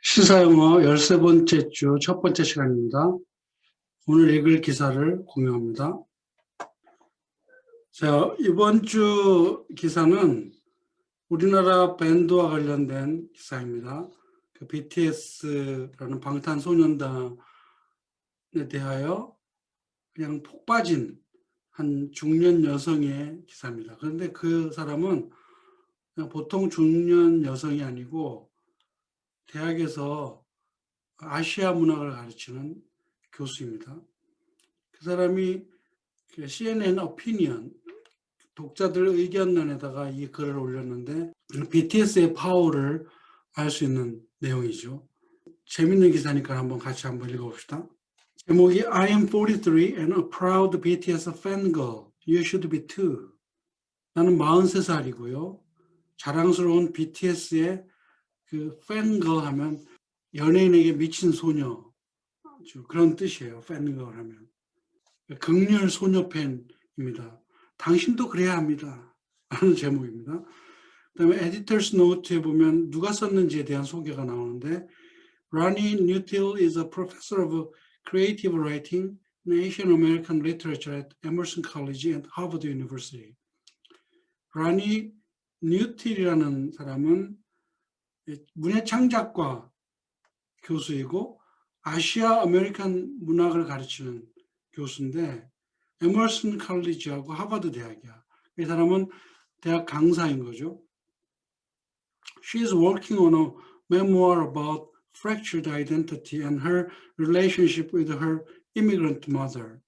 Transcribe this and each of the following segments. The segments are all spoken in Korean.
시사영어 13번째 주 첫 번째 시간입니다. 오늘 읽을 기사를 공유합니다. 자, 이번 주 기사는 우리나라 밴드와 관련된 기사입니다. 그 BTS라는 방탄소년단에 대하여 그냥 폭 빠진 한 중년 여성의 기사입니다. 그런데 그 사람은 그냥 보통 중년 여성이 아니고 대학에서 아시아 문학을 가르치는 교수입니다. 그 사람이 CNN 오피니언 독자들 의견란에다가 이 글을 올렸는데 BTS의 파워를 알 수 있는 내용이죠. 재밌는 기사니까 같이 읽어봅시다. 제목이 I am 43 and a proud BTS fangirl. You should be too. 나는 43살이고요. 자랑스러운 BTS의 그 fangirl 하면 연예인에게 미친 소녀, 그런 뜻이에요. fangirl 하면. 극렬 소녀 팬입니다. 당신도 그래야 합니다. 라는 제목입니다. 그 다음에 에디터스 노트에 보면 누가 썼는지에 대한 소개가 나오는데 Ronnie Newtill is a professor of creative writing and Asian American literature at Emerson College and Harvard University. Ronnie Newtill이라는 사람은 문예 창작과 교수이고 아시아 아메리칸 문학을 가르치는 교수인데 에머슨 칼리지하고 하버드 대학이야. 이 사람은 대학 강사인 거죠. She is working on a memoir about fractured identity and her relationship with her immigrant mother.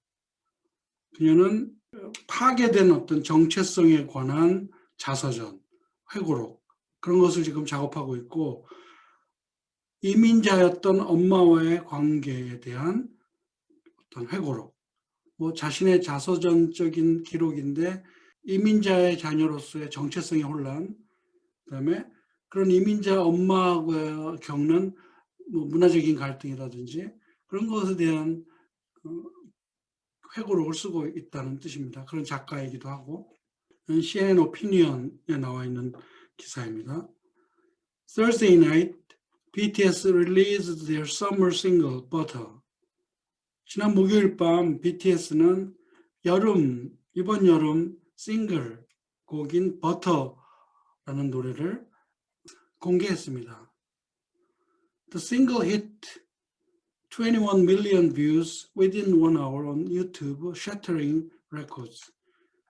그녀는 파괴된 어떤 정체성에 관한 자서전, 회고록 그런 것을 지금 작업하고 있고 이민자였던 엄마와의 관계에 대한 어떤 회고록, 자신의 자서전적인 기록인데 이민자의 자녀로서의 정체성의 혼란, 그다음에 그런 이민자 엄마하고 겪는 문화적인 갈등이라든지 그런 것에 대한 회고록을 쓰고 있다는 뜻입니다. 그런 작가이기도 하고 CNN 오피니언에 나와 있는 기사입니다. Thursday night, BTS released their summer single, Butter. 지난 목요일 밤 BTS는 이번 여름 싱글 곡인 Butter라는 노래를 공개했습니다. The single hit 21 million views within 1 hour on YouTube, shattering records.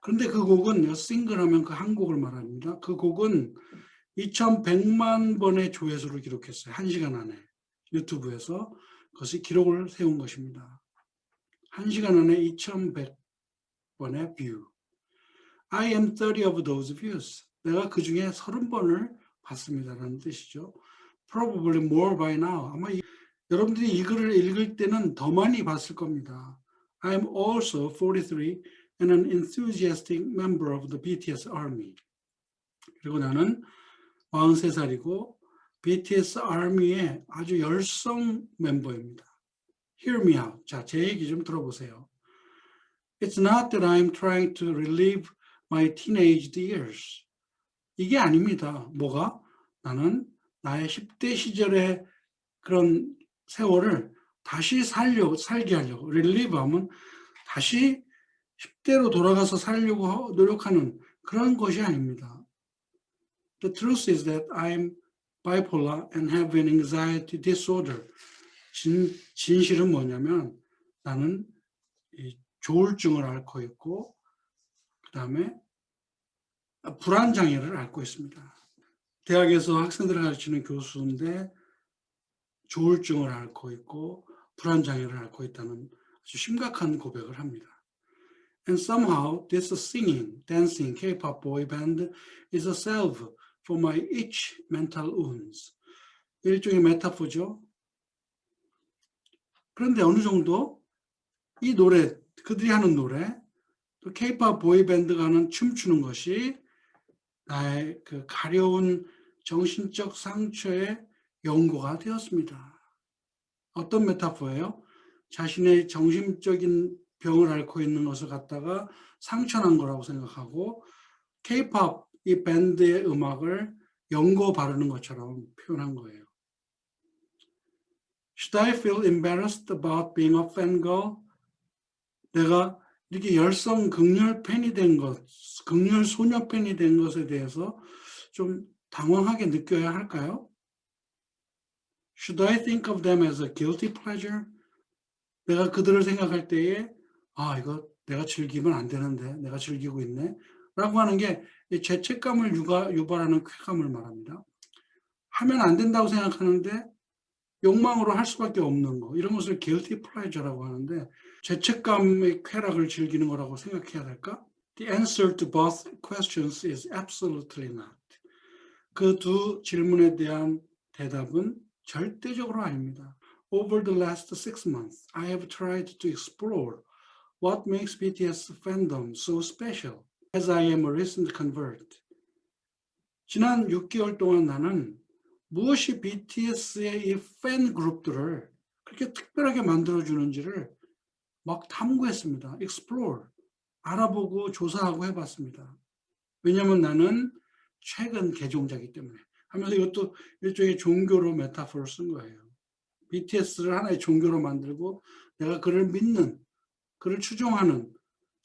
그런데 그 곡은 싱글 하면 그 한 곡을 말합니다. 그 곡은 2100만 번의 조회수를 기록했어요. 1시간 안에 유튜브에서 그것이 기록을 세운 것입니다. 1시간 안에 2100번의 뷰. I am 30 of those views. 내가 그 중에 30번을 봤습니다라는 뜻이죠. Probably more by now. 아마 여러분들이 이 글을 읽을 때는 더 많이 봤을 겁니다. I am also 43 and an enthusiastic member of the BTS army. 그리고 나는 43살이고 BTS 아미의 아주 열성 멤버입니다. Hear me out. 자, 제 얘기 좀 들어보세요. It's not that I'm trying to relive my teenage years. 이게 아닙니다. 뭐가? 나는 나의 10대 시절의 그런 세월을 다시 살게 하려고. relive 하면 다시 10대로 돌아가서 살려고 노력하는 그런 것이 아닙니다. The truth is that I'm bipolar and have an anxiety disorder. 진실은 뭐냐면 나는 이 조울증을 앓고 있고 그 다음에 불안장애를 앓고 있습니다. 대학에서 학생들을 가르치는 교수인데 조울증을 앓고 있고 불안장애를 앓고 있다는 아주 심각한 고백을 합니다. And somehow this singing, dancing K-pop boy band is a salve for my itch mental wounds. 일종의 메타포죠. 그런데 어느 정도 이 노래, 그들이 하는 노래, 또 K-pop 보이밴드가 하는 춤추는 것이 나의 그 가려운 정신적 상처의 연고가 되었습니다. 어떤 메타포예요? 자신의 정신적인 병을 앓고 있는 것을 갖다가 상처난 거라고 생각하고 K-pop 이 밴드의 음악을 연고 바르는 것처럼 표현한 거예요. Should I feel embarrassed about being a fangirl? 내가 이렇게 열성 극렬 팬이 된 것, 극렬 소녀 팬이 된 것에 대해서 좀 당황하게 느껴야 할까요? Should I think of them as a guilty pleasure? 내가 그들을 생각할 때에 이거 내가 즐기면 안 되는데 내가 즐기고 있네 라고 하는 게 죄책감을 유발하는 쾌감을 말합니다. 하면 안 된다고 생각하는데 욕망으로 할 수밖에 없는 거, 이런 것을 guilty pleasure라고 하는데 죄책감의 쾌락을 즐기는 거라고 생각해야 될까? The answer to both questions is absolutely not. 그 두 질문에 대한 대답은 절대적으로 아닙니다. Over the last 6 months, I have tried to explore what makes BTS fandom so special, as I am a recent convert. 지난 6개월 동안 나는 무엇이 BTS의 이 팬 그룹들을 그렇게 특별하게 만들어주는지를 막 탐구했습니다. explore, 알아보고 조사하고 해봤습니다. 왜냐하면 나는 최근 개종자이기 때문에 하면서 이것도 일종의 종교로 메타포를 쓴 거예요. BTS를 하나의 종교로 만들고 내가 그를 믿는, 그를 추종하는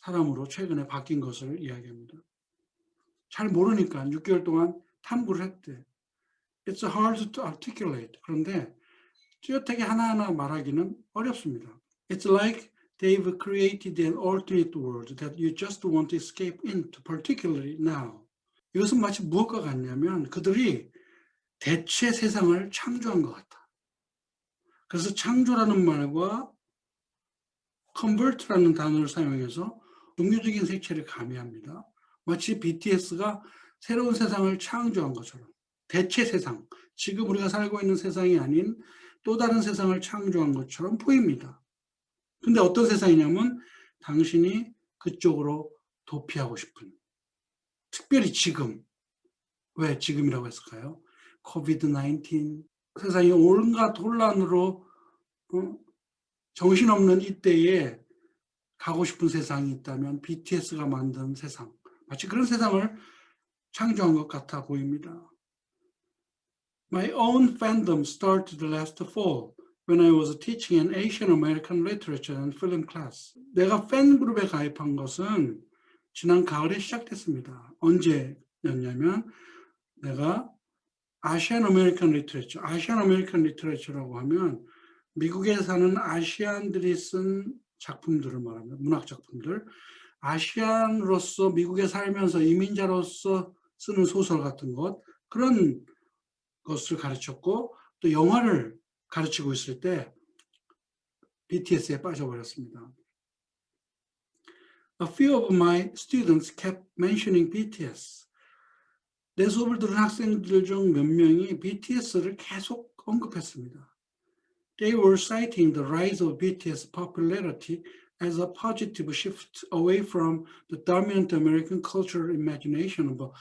사람으로 최근에 바뀐 것을 이야기합니다. 잘 모르니까 6개월 동안 탐구를 했대. It's hard to articulate. 그런데 뚜렷하게 하나하나 말하기는 어렵습니다. It's like they've created an alternate world that you just want to escape into, particularly now. 이것은 마치 무엇과 같냐면 그들이 대체 세상을 창조한 것 같다. 그래서 창조라는 말과 convert라는 단어를 사용해서 종교적인 색채를 가미합니다. 마치 BTS가 새로운 세상을 창조한 것처럼 대체 세상, 지금 우리가 살고 있는 세상이 아닌 또 다른 세상을 창조한 것처럼 보입니다. 근데 어떤 세상이냐면 당신이 그쪽으로 도피하고 싶은, 특별히 지금, 왜 지금이라고 했을까요? 코비드-19, 세상이 온갖 혼란으로 정신없는 이때에 가고 싶은 세상이 있다면 BTS가 만든 세상, 마치 그런 세상을 창조한 것 같아 보입니다. My own fandom started last fall when I was teaching an Asian American literature and film class. 내가 팬 그룹에 가입한 것은 지난 가을에 시작됐습니다. 언제였냐면 내가 아시안 아메리칸 리터레처, 아시안 아메리칸 리터레처라고 하면 미국에 사는 아시안들이 쓴 작품들을 말합니다. 문학 작품들. 아시안으로서 미국에 살면서 이민자로서 쓰는 소설 같은 것, 그런 것을 가르쳤고 또 영화를 가르치고 있을 때 BTS에 빠져버렸습니다. A few of my students kept mentioning BTS. 내 수업을 들은 학생들 중 몇 명이 BTS를 계속 언급했습니다. They were citing the rise of BTS popularity as a positive shift away from the dominant American cultural imagination of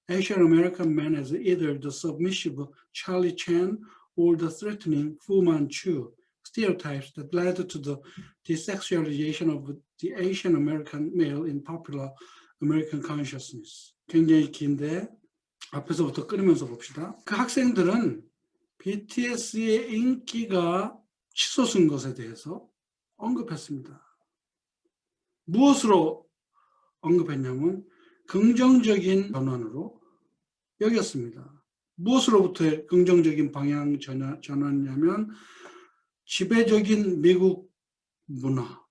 Asian American men as either the submissive Charlie Chan or the threatening Fu Manchu stereotypes that led to the desexualization of the Asian American male in popular American consciousness. 굉장히 긴데 앞에서부터 끊으면서 봅시다. 그 학생들은 BTS의 인기가 치솟은 것에 대해서 언급했습니다. 무엇으로 언급했냐면 긍정적인 전환으로 여겼습니다. 무엇으로부터의 긍정적인 방향 전환이냐면 지배적인 미국 문화,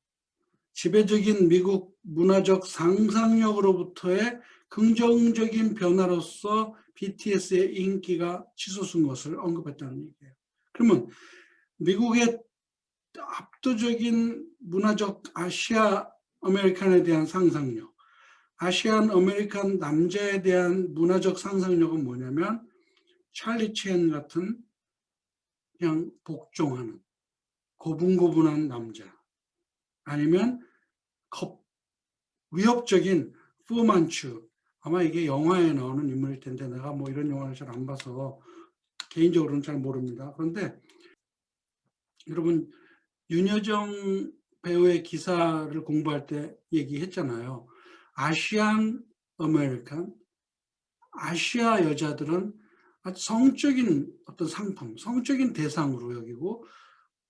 지배적인 미국 문화적 상상력으로부터의 긍정적인 변화로서 BTS의 인기가 치솟은 것을 언급했다는 얘기예요. 그러면 미국의 압도적인 문화적 아시아 아메리칸에 대한 상상력, 아시안 아메리칸 남자에 대한 문화적 상상력은 뭐냐면 찰리 첸 같은 그냥 복종하는 고분고분한 남자, 아니면 위협적인 푸만추, 아마 이게 영화에 나오는 인물일 텐데 내가 뭐 이런 영화를 잘 안 봐서 개인적으로는 잘 모릅니다. 그런데 여러분 윤여정 배우의 기사를 공부할 때 얘기했잖아요. 아시안 아메리칸, 아시아 여자들은 아주 성적인 어떤 상품, 성적인 대상으로 여기고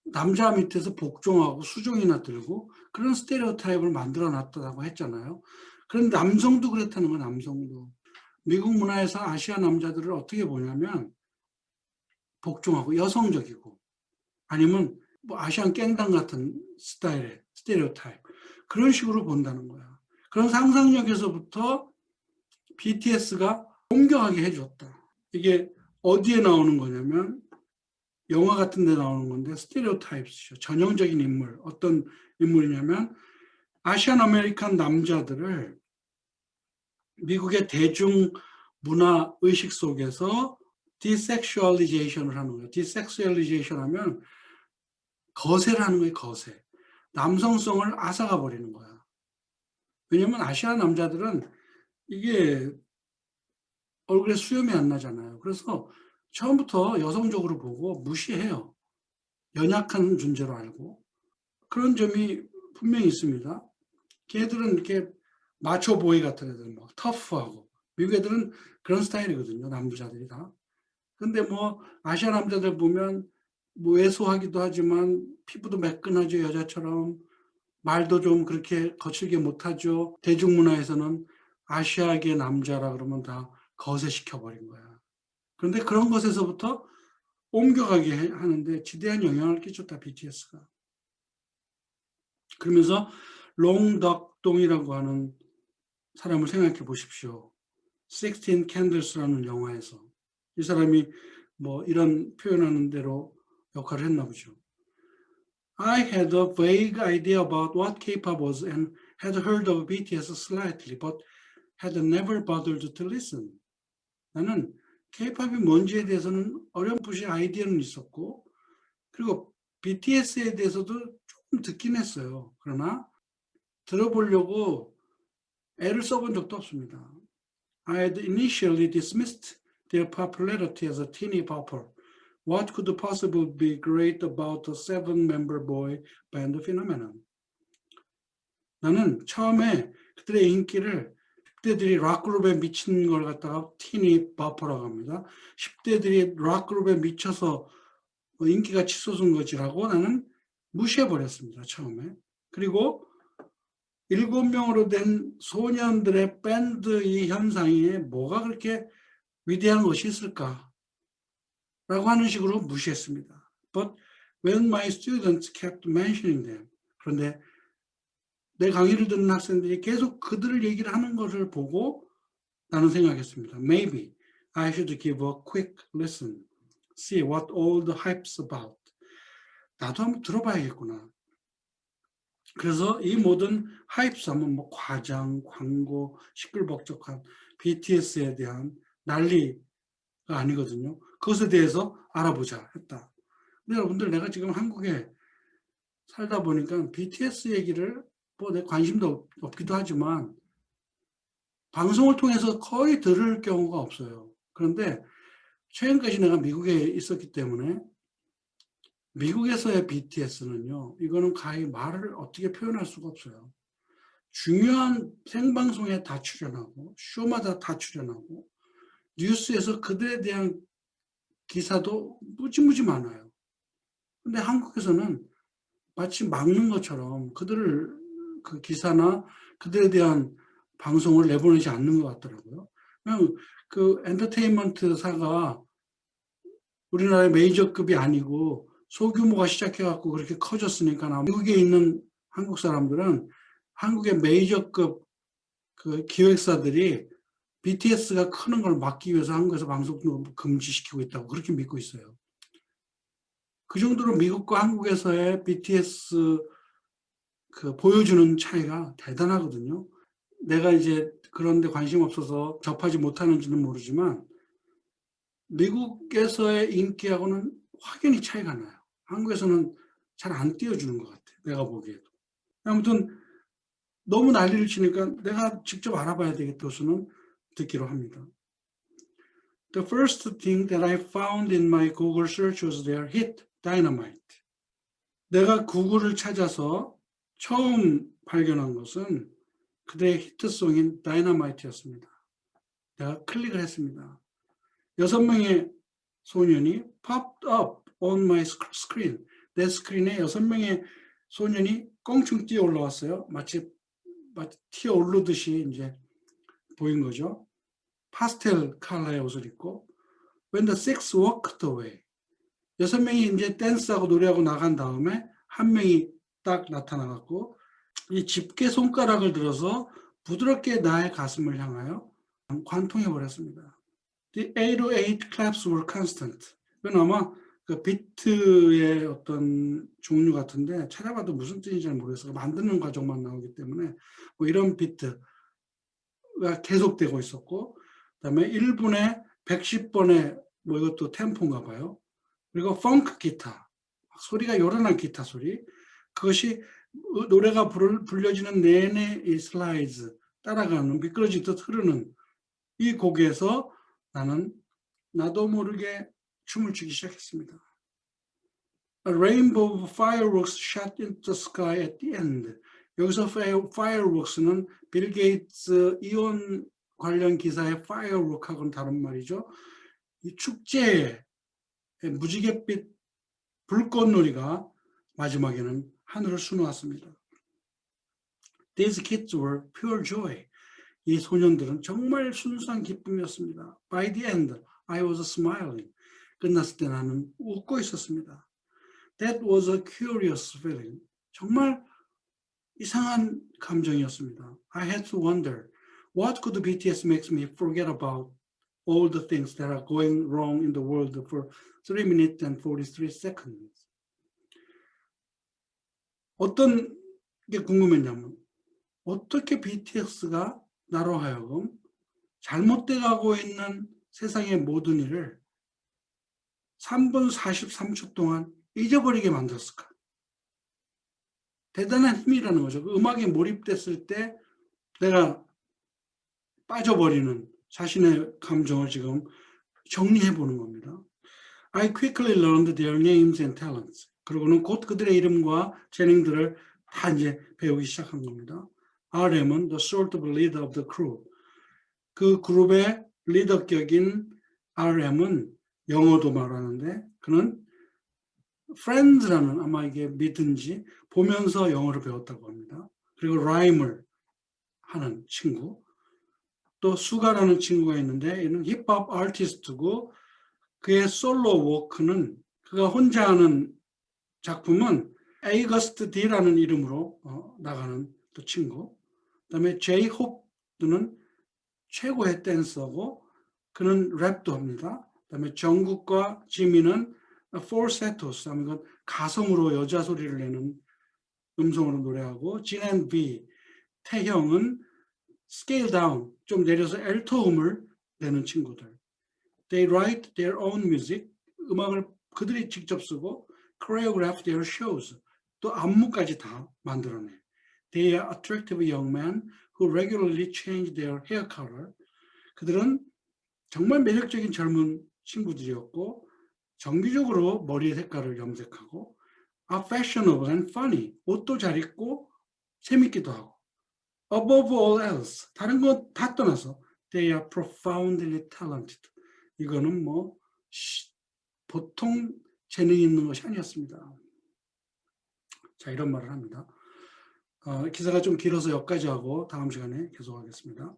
남자 밑에서 복종하고 수종이나 들고 그런 스테레오타입을 만들어 놨다고 했잖아요. 그런 남성도 그렇다는 건 남성도. 미국 문화에서 아시아 남자들을 어떻게 보냐면 복종하고 여성적이고 아니면 뭐 아시안 깽당 같은 스타일의 스테레오타입 그런 식으로 본다는 거야. 그런 상상력에서부터 BTS가 공격하게 해줬다. 이게 어디에 나오는 거냐면 영화 같은 데 나오는 건데 스테레오타입이죠. 전형적인 인물. 어떤 인물이냐면 아시안 아메리칸 남자들을 미국의 대중 문화 의식 속에서 디섹슈얼리제이션을 하는 거예요. 디섹슈얼리제이션 하면 거세를 하는 거예요. 거세. 남성성을 앗아가 버리는 거야. 왜냐면 아시아 남자들은 이게 얼굴에 수염이 안 나잖아요. 그래서 처음부터 여성적으로 보고 무시해요. 연약한 존재로 알고. 그런 점이 분명히 있습니다. 걔들은 이렇게 마초 보이 같은 애들, 막 터프하고. 미국 애들은 그런 스타일이거든요. 남자들이 다. 근데 뭐 아시아 남자들 보면 뭐 왜소하기도 하지만 피부도 매끈하죠. 여자처럼. 말도 좀 그렇게 거칠게 못하죠. 대중문화에서는 아시아계 남자라 그러면 다 거세시켜버린 거야. 그런데 그런 것에서부터 옮겨가게 하는데 지대한 영향을 끼쳤다, BTS가. 그러면서 롱덕동이라고 하는 사람을 생각해 보십시오. 16 Candles라는 영화에서. 이 사람이 뭐 이런 표현하는 대로 역할을 했나 보죠. I had a vague idea about what K-pop was and had heard of BTS slightly, but had never bothered to listen. 나는 K-팝이 뭔지에 대해서는 어렴풋이 아이디어는 있었고, 그리고 BTS에 대해서도 조금 듣긴 했어요. 그러나 들어보려고 애를 써본 적도 없습니다. I had initially dismissed their popularity as a teeny popper. What could possibly be great about a 7-member boy band phenomenon? 나는 처음에 그들의 인기를 10대들이 락그룹에 미친 걸 갖다가 티니 바퍼라고 합니다. 10대들이 락그룹에 미쳐서 인기가 치솟은 것이라고 나는 무시해버렸습니다. 처음에. 그리고 7명으로 된 소년들의 밴드 이 현상에 뭐가 그렇게 위대한 것이 있을까? 라고 하는 식으로 무시했습니다. But when my students kept mentioning them, 그런데 내 강의를 듣는 학생들이 계속 그들을 얘기를 하는 것을 보고 나는 생각했습니다. Maybe I should give a quick listen, see what all the hype's about. 나도 한번 들어봐야겠구나. 그래서 이 모든 하이프스 하면 뭐 과장, 광고, 시끌벅적한 BTS에 대한 난리가 아니거든요. 그것에 대해서 알아보자 했다. 근데 여러분들 내가 지금 한국에 살다 보니까 BTS 얘기를 뭐 내 관심도 없기도 하지만 방송을 통해서 거의 들을 경우가 없어요. 그런데 최근까지 내가 미국에 있었기 때문에 미국에서의 BTS는요, 이거는 가히 말을 어떻게 표현할 수가 없어요. 중요한 생방송에 다 출연하고, 쇼마다 다 출연하고, 뉴스에서 그들에 대한 기사도 무지무지 많아요. 근데 한국에서는 마치 막는 것처럼 그들을 그 기사나 그들에 대한 방송을 내보내지 않는 것 같더라고요. 그냥 그 엔터테인먼트사가 우리나라의 메이저급이 아니고 소규모가 시작해갖고 그렇게 커졌으니까 미국에 있는 한국 사람들은 한국의 메이저급 그 기획사들이 BTS가 크는 걸 막기 위해서 한국에서 방송도 금지시키고 있다고 그렇게 믿고 있어요. 그 정도로 미국과 한국에서의 BTS 그 보여주는 차이가 대단하거든요. 내가 이제 그런 데 관심 없어서 접하지 못하는지는 모르지만 미국에서의 인기하고는 확연히 차이가 나요. 한국에서는 잘 안 띄워주는 것 같아요. 내가 보기에도. 아무튼 너무 난리를 치니까 내가 직접 알아봐야 되겠다 해서는 듣기로 합니다. The first thing that I found in my Google search was their hit Dynamite. 내가 구글을 찾아서 처음 발견한 것은 그들의 히트송인 Dynamite였습니다. 내가 클릭을 했습니다. 6명의 소년이 popped up on my screen. 내 스크린에 6명의 소년이 껑충 뛰어 올라왔어요. 마치 튀어 오르듯이 이제 보인 거죠. 파스텔 컬러의 옷을 입고 when the six walked away. 6명이 이제 댄스하고 노래하고 나간 다음에 한 명이 딱 나타나갖고 이 집게 손가락을 들어서 부드럽게 나의 가슴을 향하여 관통해 버렸습니다. The 808 claps were constant. 이건 아마 그 비트의 어떤 종류 같은데 찾아봐도 무슨 뜻인지 잘 모르겠어요. 만드는 과정만 나오기 때문에 뭐 이런 비트가 계속되고 있었고, 그다음에 1분에 110번의 뭐 이것도 템포인가 봐요. 그리고 펑크 기타, 소리가 요란한 기타 소리, 그것이 노래가 불려지는 내내 이 슬라이드 따라가는 미끄러지듯 흐르는 이 곡에서 나는 나도 모르게 춤을 추기 시작했습니다. A rainbow of fireworks shot into the sky at the end. 여기서 fireworks는 빌 게이츠 이혼 관련 기사의 firework하고는 다른 말이죠. 이 축제의 무지갯빛 불꽃놀이가 마지막에는 하늘을 수놓았습니다. These kids were pure joy. 이 소년들은 정말 순수한 기쁨이었습니다. By the end, I was smiling. 끝났을 때 나는 웃고 있었습니다. That was a curious feeling. 정말 이상한 감정이었습니다. I had to wonder, what could BTS make me forget about all the things that are going wrong in the world for 3 minutes and 43 seconds. 어떤 게 궁금했냐면 어떻게 BTS가 나로 하여금 잘못돼가고 있는 세상의 모든 일을 3분 43초 동안 잊어버리게 만들었을까? 대단한 힘이라는 거죠. 그 음악에 몰입됐을 때 내가 빠져버리는 자신의 감정을 지금 정리해보는 겁니다. I quickly learned their names and talents. 그리고는 곧 그들의 이름과 재능들을 다 이제 배우기 시작한 겁니다. RM은 the sort of leader of the crew. 그 그룹의 리더격인 RM은 영어도 말하는데 그는 friends라는 아마 이게 믿든지 보면서 영어를 배웠다고 합니다. 그리고 라임을 하는 친구, 또 수가라는 친구가 있는데 얘는 힙합 아티스트고 그의 솔로 워크는 그가 혼자 하는 작품은 에이거스트 D라는 이름으로 나가는 또 친구, 그다음에 제이홉는 최고의 댄서고 그는 랩도 합니다. 그다음에 정국과 지민은 폴세토스 하면 가성으로 여자 소리를 내는 음성으로 노래하고 진앤비 태형은 스케일 다운 좀 내려서 엘토음을 내는 친구들. They write their own music. 음악을 그들이 직접 쓰고 choreograph their shows. 또 안무까지 다 만들어내. They are attractive young men who regularly change their hair color. 그들은 정말 매력적인 젊은 친구들이었고 정기적으로 머리 색깔을 염색하고 are fashionable and funny. 옷도 잘 입고 재밌기도 하고 above all else. 다른 건 다 떠나서 they are profoundly talented. 이거는 뭐 보통 재능이 있는 것이 아니었습니다. 자, 이런 말을 합니다. 기사가 좀 길어서 여기까지 하고 다음 시간에 계속하겠습니다.